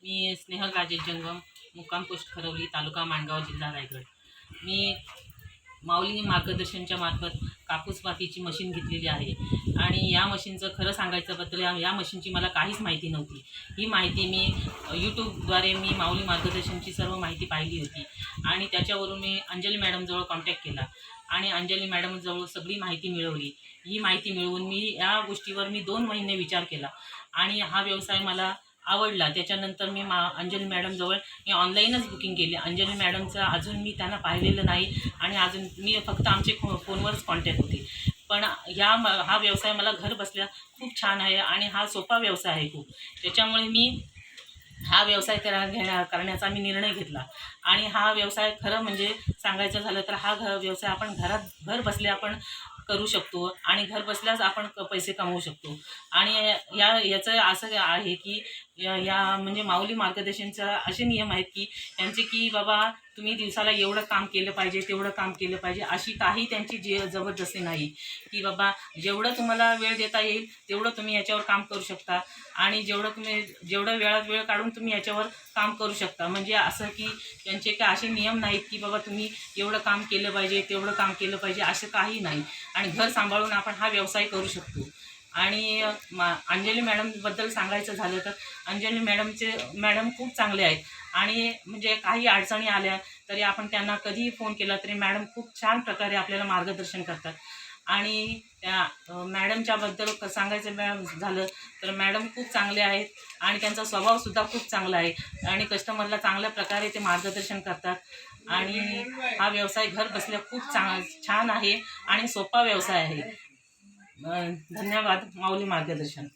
मी स्नेहल राजेश जंगम, मुक्काम पोस्ट खरवली, तालुका माणगाव, जिल्हा रायगड। मी माऊली मार्गदर्शनच्या मार्फत कापूस पातीची मशीन घेतलेली आहे आणि या मशीनचं खरं सांगायचं बद्दल या मशीनची मला काहीच माहिती नव्हती। ही माहिती मी यूट्यूबद्वारे मी माऊली मार्गदर्शनची सर्व माहिती पाहिली होती आणि त्याच्यावरून मी अंजली मॅडमजवळ कॉन्टॅक्ट केला आणि अंजली मॅडमजवळ सगळी माहिती मिळवली। ही माहिती मिळवून मी या गोष्टीवर 2 महिने विचार केला आणि हा व्यवसाय मला आवडला। त्याच्यानंतर मी अंजली मॅडमजवळ मी ऑनलाईनच बुकिंग केली। अंजली मॅडमचं अजून मी त्यांना पाहिलेलं नाही आणि अजून मी फक्त आमचे फोनवरच कॉन्टॅक्ट होते। पण हा व्यवसाय मला घर बसल्या खूप छान आहे आणि हा सोपा व्यवसाय आहे खूप। त्याच्यामुळे मी हा व्यवसाय करण्याचा मी निर्णय घेतला आणि हा व्यवसाय खरं म्हणजे सांगायचं झालं तर हा व्यवसाय आपण घर बसल्या आपण करू शकतो आणि घर बसल्याच आपण पैसे कमवू शकतो। आणि याचं असं आहे की या म्हणजे माऊली मार्गदर्शनचा असे नियम आहेत की त्यांचे की बाबा तुम्ही दिवसाला एवढं काम केलं पाहिजे, तेवढं काम केलं पाहिजे, अशी काही त्यांची जबरदस्ती नाही की बाबा जेवढं तुम्हाला वेळ देता येईल तेवढं तुम्ही याच्यावर काम करू शकता आणि जेवढं वेळात वेळ काढून तुम्ही याच्यावर काम करू शकता। म्हणजे असं की त्यांचे काय असे नियम नाहीत की बाबा तुम्ही एवढं काम केलं पाहिजे, तेवढं काम केलं पाहिजे, असं काही नाही आणि घर सांभाळून आपण हा व्यवसाय करू शकतो। आणि अंजली मॅडमबद्दल सांगायचं झालं तर अंजली मॅडम खूप चांगले आहेत आणि म्हणजे काही अडचणी आल्या तरी आपण त्यांना कधीही फोन केला तरी मॅडम खूप छान प्रकारे आपल्याला मार्गदर्शन करतात। आणि त्या मॅडमच्याबद्दल सांगायचं झालं तर मॅडम खूप चांगले आहेत आणि त्यांचा स्वभावसुद्धा खूप चांगला आहे आणि कस्टमरला चांगल्या प्रकारे ते मार्गदर्शन करतात आणि हा व्यवसाय घर बसल्या खूप छान आहे आणि सोपा व्यवसाय आहे। धन्यवाद माऊली मार्गदर्शन।